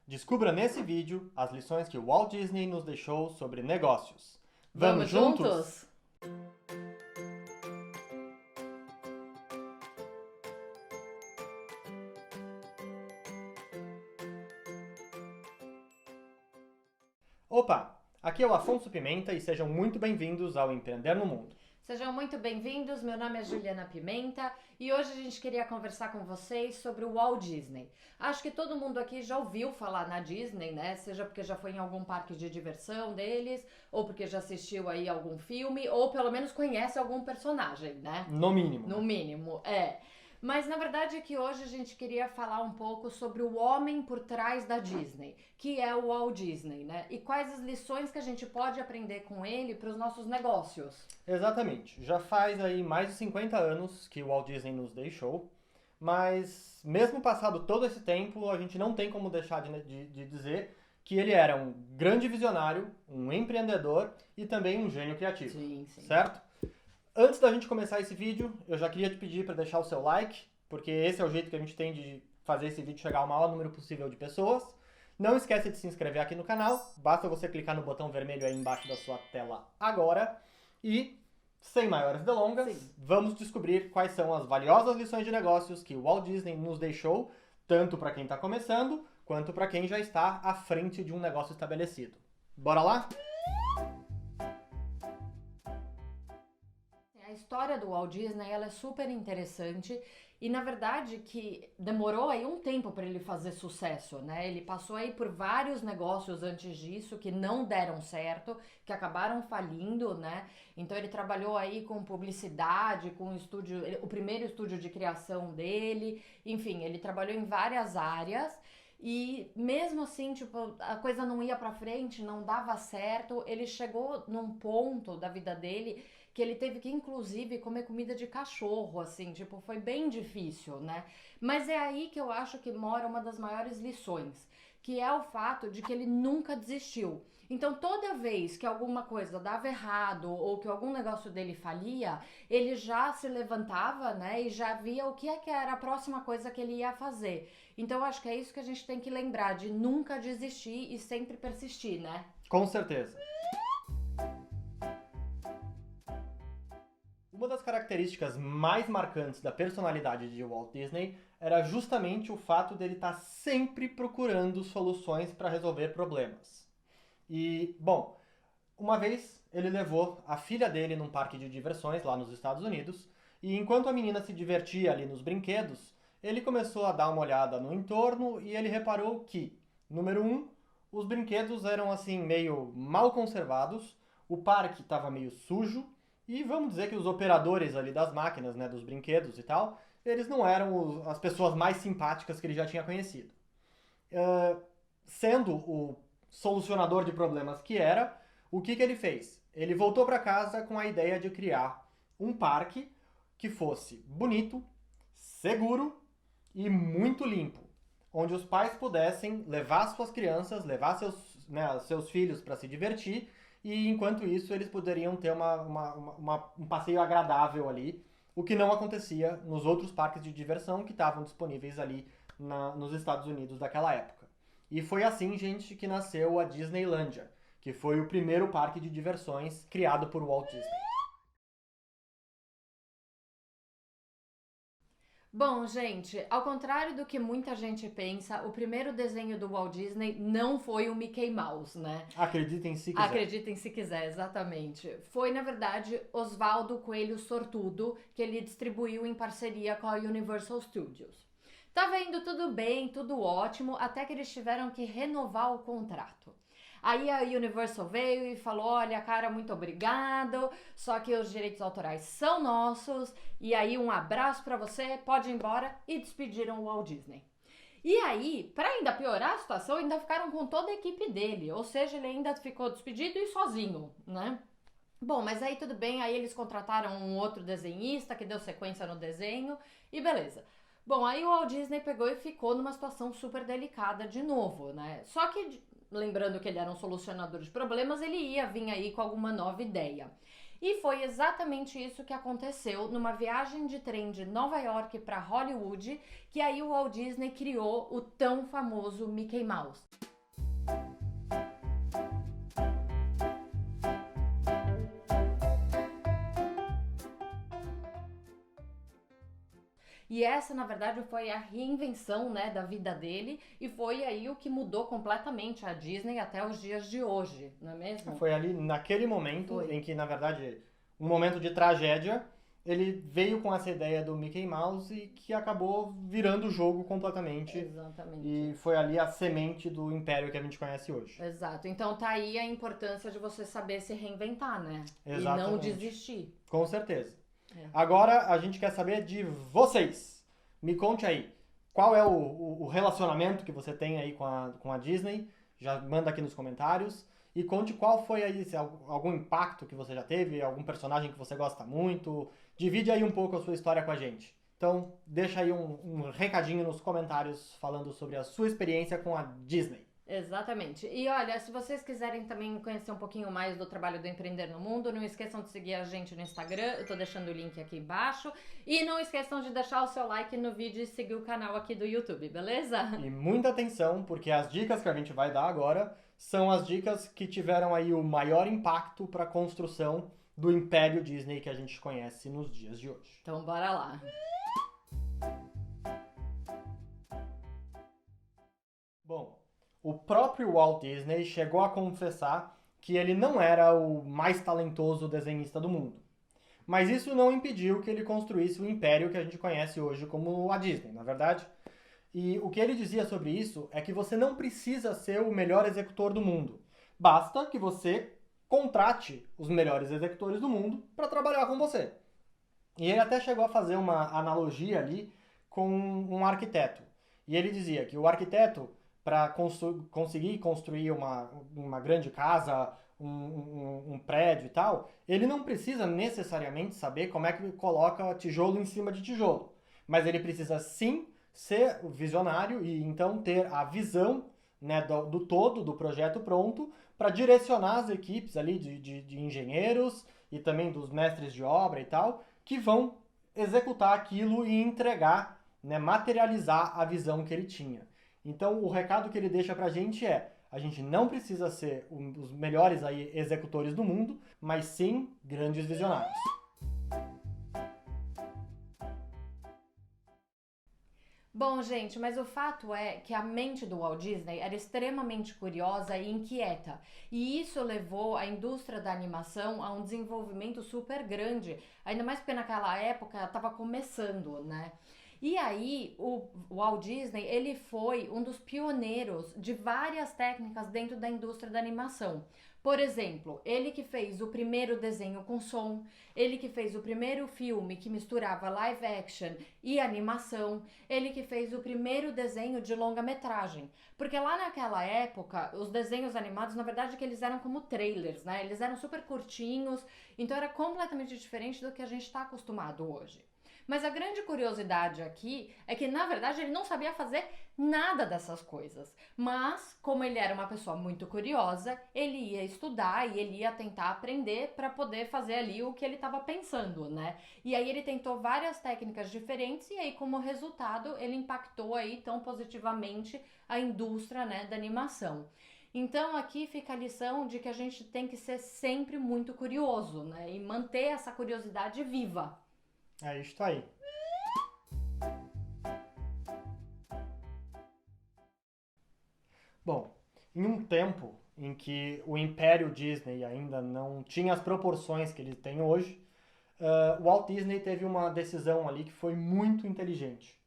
Descubra nesse vídeo as lições que o Walt Disney nos deixou sobre negócios. Vamos juntos? Opa! Aqui é o Afonso Pimenta e sejam muito bem-vindos ao Empreender no Mundo. Sejam muito bem-vindos, meu nome é Juliana Pimenta e hoje a gente queria conversar com vocês sobre o Walt Disney. Acho que todo mundo aqui já ouviu falar na Disney, né? Seja porque já foi em algum parque de diversão deles, ou porque já assistiu aí algum filme, ou pelo menos conhece algum personagem, né? No mínimo. No mínimo, é. Mas na verdade é que hoje a gente queria falar um pouco sobre o homem por trás da Disney, que é o Walt Disney, né? E quais as lições que a gente pode aprender com ele para os nossos negócios. Exatamente. Já faz aí mais de 50 anos que o Walt Disney nos deixou, mas mesmo passado todo esse tempo, a gente não tem como deixar de dizer que ele era um grande visionário, um empreendedor e também um gênio criativo. Sim, sim. Certo? Antes da gente começar esse vídeo, eu já queria te pedir para deixar o seu like, porque esse é o jeito que a gente tem de fazer esse vídeo chegar ao maior número possível de pessoas. Não esquece de se inscrever aqui no canal, basta você clicar no botão vermelho aí embaixo da sua tela agora. E, sem maiores delongas, vamos descobrir quais são as valiosas lições de negócios que o Walt Disney nos deixou, tanto para quem está começando, quanto para quem já está à frente de um negócio estabelecido. Bora lá? A história do Walt Disney ela é super interessante e na verdade que demorou aí um tempo para ele fazer sucesso, né? Ele passou aí por vários negócios antes disso que não deram certo, que acabaram falindo, né? Então ele trabalhou aí com publicidade, com o estúdio, o primeiro estúdio de criação dele, enfim, ele trabalhou em várias áreas. E mesmo assim, tipo, a coisa não ia pra frente, não dava certo. Ele chegou num ponto da vida dele que ele teve que, inclusive, comer comida de cachorro, assim, tipo, foi bem difícil, né? Mas é aí que eu acho que mora uma das maiores lições, que é o fato de que ele nunca desistiu. Então, toda vez que alguma coisa dava errado ou que algum negócio dele falia, ele já se levantava, né, e já via o que é que era a próxima coisa que ele ia fazer. Então, eu acho que é isso que a gente tem que lembrar, de nunca desistir e sempre persistir, né? Com certeza. Uma das características mais marcantes da personalidade de Walt Disney era justamente o fato dele estar sempre procurando soluções para resolver problemas. E, bom, uma vez ele levou a filha dele num parque de diversões lá nos Estados Unidos, e enquanto a menina se divertia ali nos brinquedos, ele começou a dar uma olhada no entorno e ele reparou que, número um, os brinquedos eram assim meio mal conservados, o parque estava meio sujo, e vamos dizer que os operadores ali das máquinas, né, dos brinquedos e tal, eles não eram as pessoas mais simpáticas que ele já tinha conhecido. Sendo o solucionador de problemas que era, o que ele fez? Ele voltou para casa com a ideia de criar um parque que fosse bonito, seguro e muito limpo, onde os pais pudessem levar suas crianças, levar seus filhos para se divertir, e enquanto isso eles poderiam ter um passeio agradável ali, o que não acontecia nos outros parques de diversão que estavam disponíveis ali nos Estados Unidos daquela época. E foi assim, gente, que nasceu a Disneylandia, que foi o primeiro parque de diversões criado por Walt Disney. Bom, gente, ao contrário do que muita gente pensa, o primeiro desenho do Walt Disney não foi o Mickey Mouse, né? Acreditem se quiser. Acreditem se quiser, exatamente. Foi, na verdade, Osvaldo Coelho Sortudo, que ele distribuiu em parceria com a Universal Studios. Tava indo tudo bem, tudo ótimo, até que eles tiveram que renovar o contrato. Aí a Universal veio e falou: olha, cara, muito obrigado, só que os direitos autorais são nossos, e aí um abraço pra você, pode ir embora, e despediram o Walt Disney. E aí, para ainda piorar a situação, ainda ficaram com toda a equipe dele, ou seja, ele ainda ficou despedido e sozinho, né? Bom, mas aí tudo bem, aí eles contrataram um outro desenhista que deu sequência no desenho e beleza. Bom, aí o Walt Disney pegou e ficou numa situação super delicada de novo, né? Só que, lembrando que ele era um solucionador de problemas, ele ia vir aí com alguma nova ideia. E foi exatamente isso que aconteceu numa viagem de trem de Nova York para Hollywood, que aí o Walt Disney criou o tão famoso Mickey Mouse. E essa, na verdade, foi a reinvenção, né, da vida dele e foi aí o que mudou completamente a Disney até os dias de hoje, não é mesmo? Foi ali naquele momento Foi. em que, na verdade, um momento de tragédia, ele veio com essa ideia do Mickey Mouse e que acabou virando o jogo completamente. Exatamente. E foi ali a semente do império que a gente conhece hoje. Exato. Então tá aí a importância de você saber se reinventar, né? Exatamente. E não desistir. Com certeza. É. Agora a gente quer saber de vocês. Me conte aí, qual é o relacionamento que você tem aí com a Disney? Já manda aqui nos comentários. E conte qual foi aí, se algum impacto que você já teve, algum personagem que você gosta muito. Divide aí um pouco a sua história com a gente. Então, deixa aí um recadinho nos comentários falando sobre a sua experiência com a Disney. Exatamente. E olha, se vocês quiserem também conhecer um pouquinho mais do trabalho do Empreender no Mundo, não esqueçam de seguir a gente no Instagram, eu tô deixando o link aqui embaixo. E não esqueçam de deixar o seu like no vídeo e seguir o canal aqui do YouTube, beleza? E muita atenção, porque as dicas que a gente vai dar agora são as dicas que tiveram aí o maior impacto para a construção do Império Disney que a gente conhece nos dias de hoje. Então bora lá. Bom, o próprio Walt Disney chegou a confessar que ele não era o mais talentoso desenhista do mundo. Mas isso não impediu que ele construísse o império que a gente conhece hoje como a Disney, na verdade. E o que ele dizia sobre isso é que você não precisa ser o melhor executor do mundo. Basta que você contrate os melhores executores do mundo para trabalhar com você. E ele até chegou a fazer uma analogia ali com um arquiteto. E ele dizia que o arquiteto, para conseguir construir uma grande casa, um prédio e tal, ele não precisa necessariamente saber como é que coloca tijolo em cima de tijolo. Mas ele precisa sim ser visionário e então ter a visão, né, do todo do projeto pronto para direcionar as equipes ali de engenheiros e também dos mestres de obra e tal, que vão executar aquilo e entregar, né, materializar a visão que ele tinha. Então, o recado que ele deixa pra gente é: a gente não precisa ser os melhores aí executores do mundo, mas sim grandes visionários. Bom, gente, mas o fato é que a mente do Walt Disney era extremamente curiosa e inquieta, e isso levou a indústria da animação a um desenvolvimento super grande, ainda mais porque naquela época ela estava começando, né? E aí, o Walt Disney, ele foi um dos pioneiros de várias técnicas dentro da indústria da animação. Por exemplo, ele que fez o primeiro desenho com som, ele que fez o primeiro filme que misturava live action e animação, ele que fez o primeiro desenho de longa-metragem. Porque lá naquela época, os desenhos animados, na verdade, que eles eram como trailers, né? Eles eram super curtinhos, então era completamente diferente do que a gente está acostumado hoje. Mas a grande curiosidade aqui é que, na verdade, ele não sabia fazer nada dessas coisas. Mas, como ele era uma pessoa muito curiosa, ele ia estudar e ele ia tentar aprender para poder fazer ali o que ele estava pensando, né? E aí ele tentou várias técnicas diferentes e aí, como resultado, ele impactou aí tão positivamente a indústria, né, da animação. Então aqui fica a lição de que a gente tem que ser sempre muito curioso, né? E manter essa curiosidade viva. É isso aí. Bom, em um tempo em que o Império Disney ainda não tinha as proporções que ele tem hoje, o Walt Disney teve uma decisão ali que foi muito inteligente.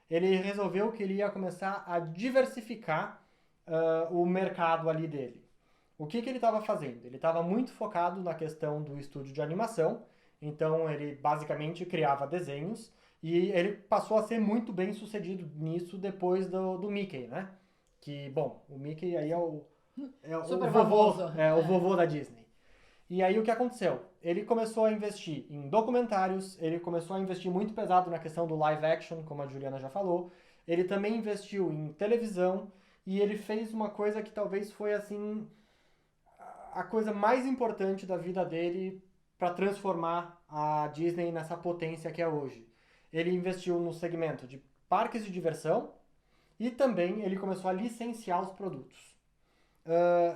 Ele resolveu que ele ia começar a diversificar o mercado ali dele. O que ele estava fazendo? Ele estava muito focado na questão do estúdio de animação, então ele basicamente criava desenhos e ele passou a ser muito bem sucedido nisso depois do Mickey, né? Que, bom, o Mickey aí é o Super vovô, famoso. o vovô da Disney. E aí o que aconteceu? Ele começou a investir em documentários, ele começou a investir muito pesado na questão do live action, como a Juliana já falou. Ele também investiu em televisão e ele fez uma coisa que talvez foi assim a coisa mais importante da vida dele para transformar a Disney nessa potência que é hoje. Ele investiu no segmento de parques de diversão e também ele começou a licenciar os produtos.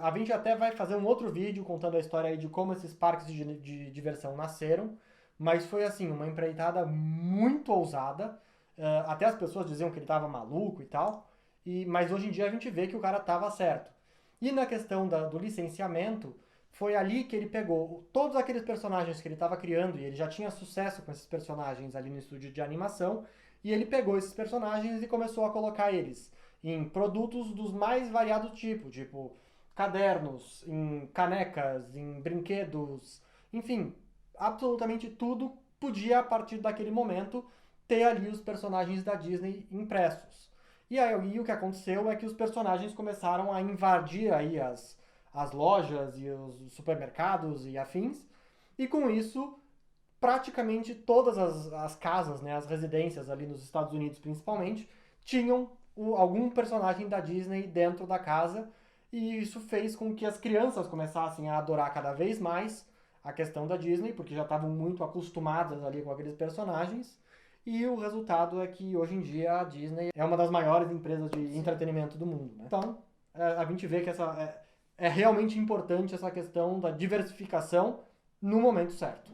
A gente até vai fazer um outro vídeo contando a história aí de como esses parques de diversão nasceram, mas foi assim, uma empreitada muito ousada. Até as pessoas diziam que ele estava maluco e tal, mas hoje em dia a gente vê que o cara estava certo. E na questão do licenciamento, foi ali que ele pegou todos aqueles personagens que ele estava criando, e ele já tinha sucesso com esses personagens ali no estúdio de animação, e ele pegou esses personagens e começou a colocar eles em produtos dos mais variados tipos, tipo cadernos, em canecas, em brinquedos, enfim, absolutamente tudo podia, a partir daquele momento, ter ali os personagens da Disney impressos. E aí o que aconteceu é que os personagens começaram a invadir aí as lojas e os supermercados e afins, e com isso praticamente todas as casas, né, as residências ali nos Estados Unidos principalmente, tinham algum personagem da Disney dentro da casa, e isso fez com que as crianças começassem a adorar cada vez mais a questão da Disney, porque já estavam muito acostumadas ali com aqueles personagens, e o resultado é que hoje em dia a Disney é uma das maiores empresas de entretenimento do mundo, né? Então, a gente vê que é realmente importante essa questão da diversificação no momento certo.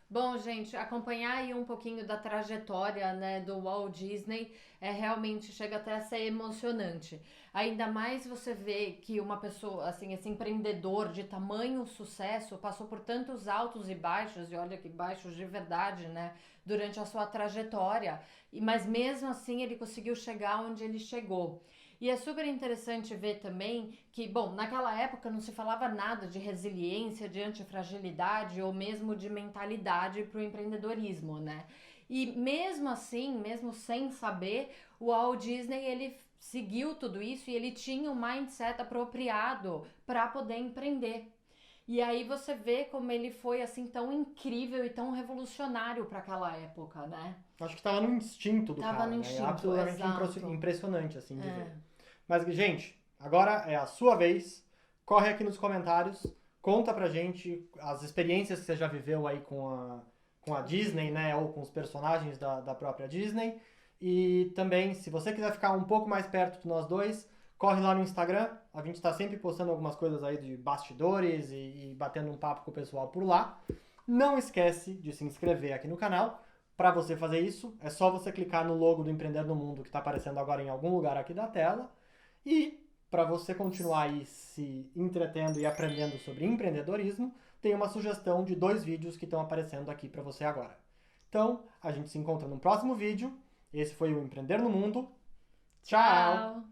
Bom, gente, acompanhar aí um pouquinho da trajetória, né, do Walt Disney realmente chega até a ser emocionante. Ainda mais você vê que uma pessoa, assim, esse empreendedor de tamanho sucesso passou por tantos altos e baixos, e olha que baixos de verdade, né, durante a sua trajetória, mas mesmo assim ele conseguiu chegar onde ele chegou. E é super interessante ver também que, bom, naquela época não se falava nada de resiliência, de antifragilidade ou mesmo de mentalidade para o empreendedorismo, né? E mesmo assim, mesmo sem saber, o Walt Disney, ele seguiu tudo isso e ele tinha um mindset apropriado para poder empreender. E aí você vê como ele foi assim tão incrível e tão revolucionário para aquela época, né? Acho que estava no instinto do Tava cara, no né? É instinto, absolutamente exato. impressionante, assim, de ver. Mas, gente, agora é a sua vez. Corre aqui nos comentários, conta pra gente as experiências que você já viveu aí com a Disney, né? Ou com os personagens da própria Disney. E também, se você quiser ficar um pouco mais perto de nós dois, corre lá no Instagram. A gente tá sempre postando algumas coisas aí de bastidores e batendo um papo com o pessoal por lá. Não esquece de se inscrever aqui no canal. Para você fazer isso, é só você clicar no logo do Empreender no Mundo que está aparecendo agora em algum lugar aqui da tela. E para você continuar aí se entretendo e aprendendo sobre empreendedorismo, tem uma sugestão de 2 vídeos que estão aparecendo aqui para você agora. Então, a gente se encontra no próximo vídeo. Esse foi o Empreender no Mundo. Tchau!